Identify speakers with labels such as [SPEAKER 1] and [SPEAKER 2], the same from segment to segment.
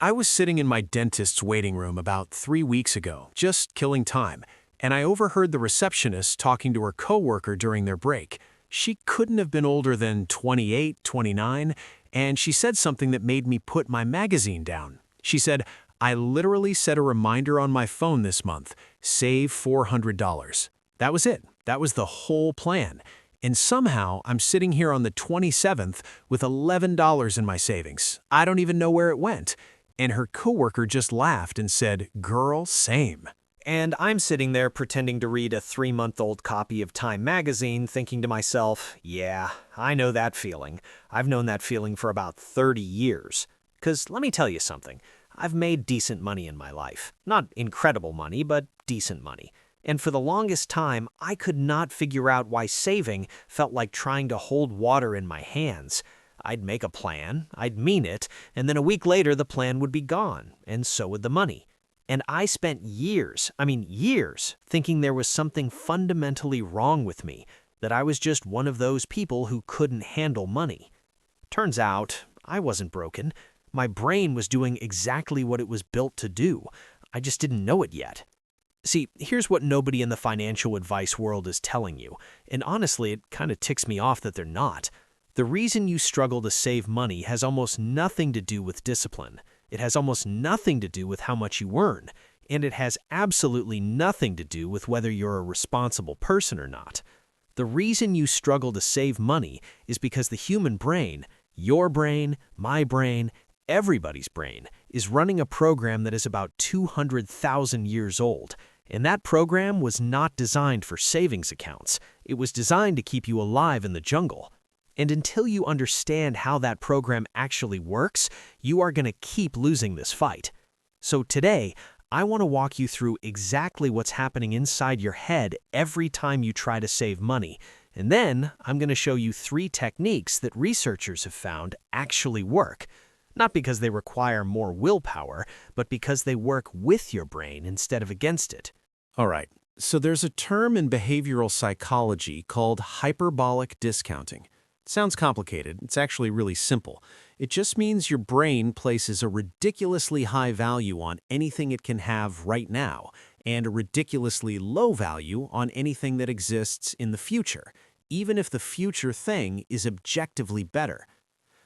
[SPEAKER 1] I was sitting in my dentist's waiting room about 3 weeks ago, just killing time, and I overheard the receptionist talking to her coworker during their break. She couldn't have been older than 28, 29, and she said something that made me put my magazine down. She said, "I literally set a reminder on my phone this month, save $400. That was it. That was the whole plan. And somehow I'm sitting here on the 27th with $11 in my savings. I don't even know where it went." And her coworker just laughed and said, "Girl, same."
[SPEAKER 2] And I'm sitting there pretending to read a 3-month-old copy of Time magazine, thinking to myself, yeah, I know that feeling. I've known that feeling for about 30 years. 'Cause let me tell you something. I've made decent money in my life. Not incredible money, but decent money. And for the longest time, I could not figure out why saving felt like trying to hold water in my hands. I'd make a plan, I'd mean it, and then a week later the plan would be gone, and so would the money. And I spent years, thinking there was something fundamentally wrong with me, that I was just one of those people who couldn't handle money. Turns out, I wasn't broken. My brain was doing exactly what it was built to do. I just didn't know it yet. See, here's what nobody in the financial advice world is telling you, and honestly, it kind of ticks me off that they're not. The reason you struggle to save money has almost nothing to do with discipline. It has almost nothing to do with how much you earn, and it has absolutely nothing to do with whether you're a responsible person or not. The reason you struggle to save money is because the human brain, your brain, my brain, everybody's brain, is running a program that is about 200,000 years old. And that program was not designed for savings accounts. It was designed to keep you alive in the jungle. And until you understand how that program actually works, you are going to keep losing this fight. So today, I want to walk you through exactly what's happening inside your head every time you try to save money. And then I'm going to show you 3 techniques that researchers have found actually work. Not because they require more willpower, but because they work with your brain instead of against it.
[SPEAKER 1] All right, so there's a term in behavioral psychology called hyperbolic discounting. It sounds complicated. It's actually really simple. It just means your brain places a ridiculously high value on anything it can have right now, and a ridiculously low value on anything that exists in the future, even if the future thing is objectively better.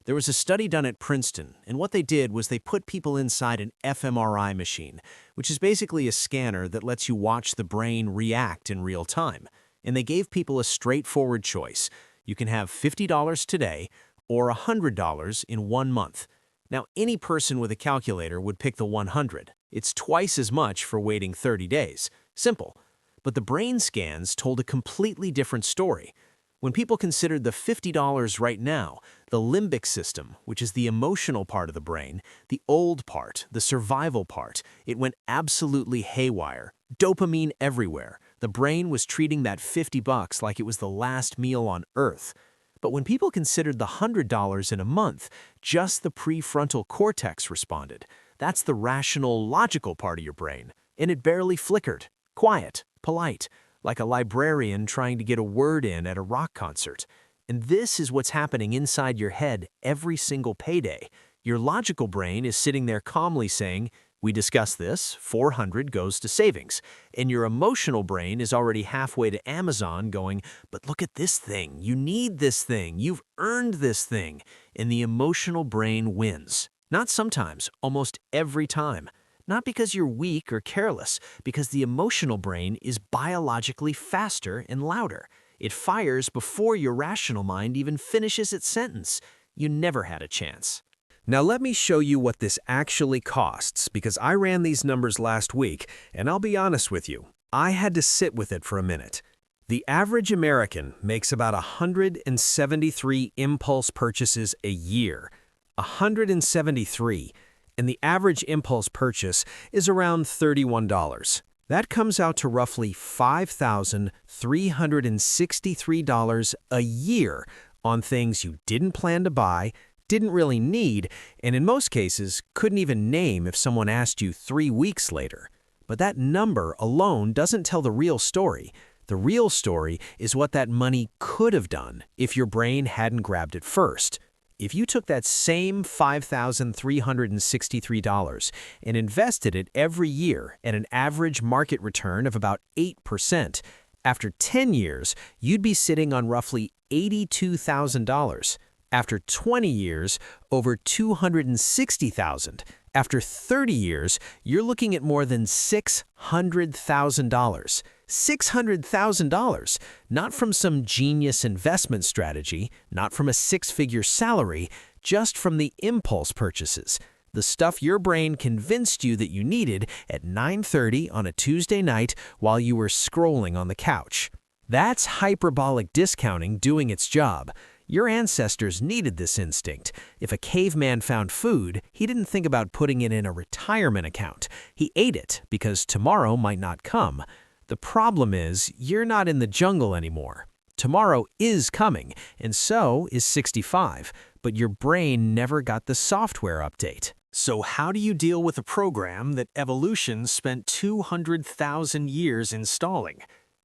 [SPEAKER 1] There was a study done at Princeton, and what they did was they put people inside an fMRI machine, which is basically a scanner that lets you watch the brain react in real time. And they gave people a straightforward choice. You can have $50 today or $100 in 1 month. Now, any person with a calculator would pick the 100. It's twice as much for waiting 30 days. Simple. But the brain scans told a completely different story. When people considered the $50 right now, the limbic system, which is the emotional part of the brain, the old part, the survival part, it went absolutely haywire. Dopamine everywhere. The brain was treating that $50 like it was the last meal on Earth. But when people considered the $100 in a month, just the prefrontal cortex responded. That's the rational, logical part of your brain. And it barely flickered. Quiet, polite, like a librarian trying to get a word in at a rock concert. And this is what's happening inside your head every single payday. Your logical brain is sitting there calmly saying, "We discussed this, 400 goes to savings." And your emotional brain is already halfway to Amazon going, "But look at this thing, you need this thing, you've earned this thing." And the emotional brain wins. Not sometimes, almost every time. Not because you're weak or careless, because the emotional brain is biologically faster and louder. It fires before your rational mind even finishes its sentence. You never had a chance. Now let me show you what this actually costs, because I ran these numbers last week, and I'll be honest with you, I had to sit with it for a minute. The average American makes about 173 impulse purchases a year. 173. And the average impulse purchase is around $31. That comes out to roughly $5,363 a year on things you didn't plan to buy, didn't really need, and in most cases couldn't even name if someone asked you 3 weeks later. But that number alone doesn't tell the real story. The real story is what that money could have done if your brain hadn't grabbed it first.
[SPEAKER 2] If you took that same $5,363 and invested it every year at an average market return of about 8%, after 10 years, you'd be sitting on roughly $82,000. After 20 years, over $260,000. After 30 years, you're looking at more than $600,000. $600,000, not from some genius investment strategy, not from a six-figure salary, just from the impulse purchases, the stuff your brain convinced you that you needed at 9:30 on a Tuesday night while you were scrolling on the couch. That's hyperbolic discounting doing its job. Your ancestors needed this instinct. If a caveman found food, he didn't think about putting it in a retirement account. He ate it because tomorrow might not come. The problem is, you're not in the jungle anymore. Tomorrow is coming, and so is 65, but your brain never got the software update.
[SPEAKER 1] So how do you deal with a program that evolution spent 200,000 years installing?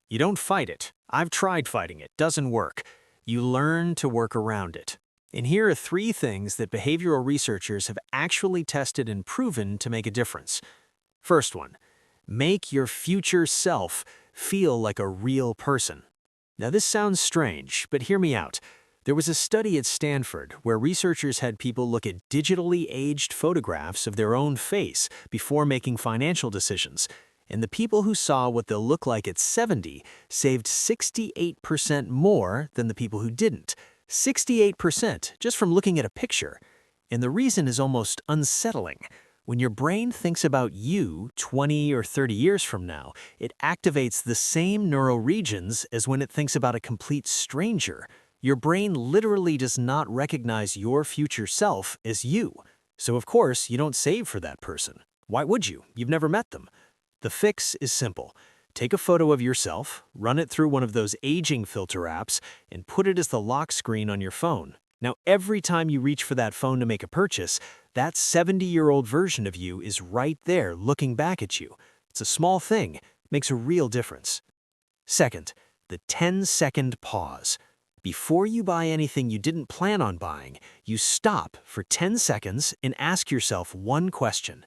[SPEAKER 1] You don't fight it. I've tried fighting it. Doesn't work. You learn to work around it. And here are 3 things that behavioral researchers have actually tested and proven to make a difference. First one, make your future self feel like a real person. Now this sounds strange, but hear me out. There was a study at Stanford where researchers had people look at digitally aged photographs of their own face before making financial decisions. And the people who saw what they'll look like at 70 saved 68% more than the people who didn't. 68% just from looking at a picture. And the reason is almost unsettling. When your brain thinks about you 20 or 30 years from now, it activates the same neural regions as when it thinks about a complete stranger. Your brain literally does not recognize your future self as you. So of course, you don't save for that person. Why would you? You've never met them. The fix is simple. Take a photo of yourself, run it through one of those aging filter apps, and put it as the lock screen on your phone. Now, every time you reach for that phone to make a purchase, that 70-year-old version of you is right there looking back at you. It's a small thing, makes a real difference. Second, the 10-second pause. Before you buy anything you didn't plan on buying, you stop for 10 seconds and ask yourself one question.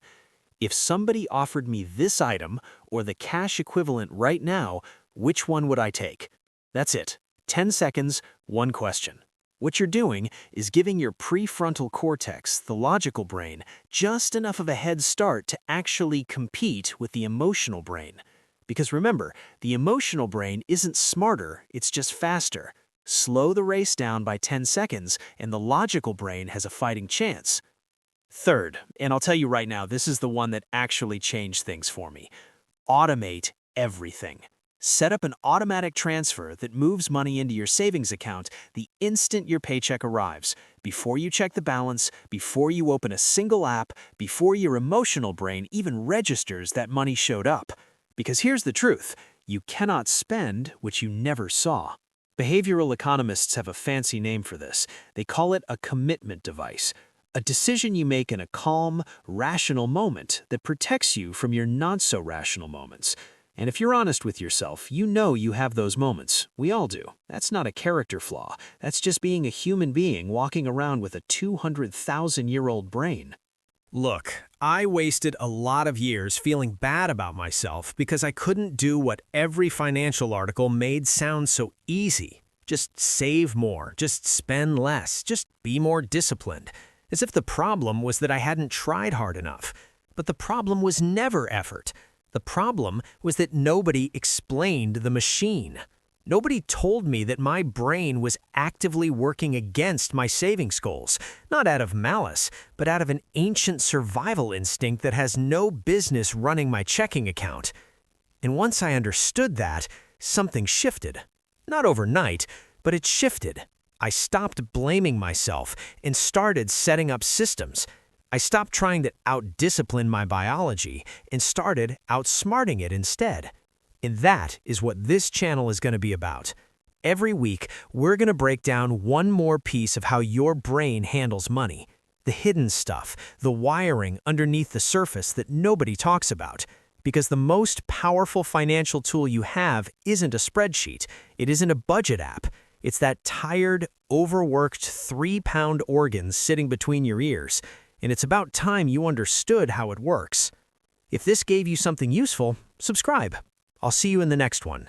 [SPEAKER 1] If somebody offered me this item or the cash equivalent right now, which one would I take? That's it. 10 seconds, one question. What you're doing is giving your prefrontal cortex, the logical brain, just enough of a head start to actually compete with the emotional brain. Because remember, the emotional brain isn't smarter, it's just faster. Slow the race down by 10 seconds, and the logical brain has a fighting chance. Third, and I'll tell you right now, this is the one that actually changed things for me. Automate everything. Set up an automatic transfer that moves money into your savings account the instant your paycheck arrives, before you check the balance, before you open a single app, before your emotional brain even registers that money showed up. Because here's the truth, you cannot spend what you never saw. Behavioral economists have a fancy name for this. They call it a commitment device. A decision you make in a calm, rational moment that protects you from your not-so-rational moments. And if you're honest with yourself, you know you have those moments. We all do. That's not a character flaw. That's just being a human being walking around with a 200,000-year-old brain.
[SPEAKER 2] Look, I wasted a lot of years feeling bad about myself because I couldn't do what every financial article made sound so easy. Just save more, just spend less, just be more disciplined. As if the problem was that I hadn't tried hard enough. But the problem was never effort. The problem was that nobody explained the machine. Nobody told me that my brain was actively working against my savings goals, not out of malice, but out of an ancient survival instinct that has no business running my checking account. And once I understood that, something shifted. Not overnight, but it shifted. I stopped blaming myself and started setting up systems. I stopped trying to out-discipline my biology and started outsmarting it instead. And that is what this channel is going to be about. Every week, we're going to break down one more piece of how your brain handles money. The hidden stuff, the wiring underneath the surface that nobody talks about. Because the most powerful financial tool you have isn't a spreadsheet. It isn't a budget app. It's that tired, overworked 3-pound organ sitting between your ears, and it's about time you understood how it works. If this gave you something useful, subscribe. I'll see you in the next one.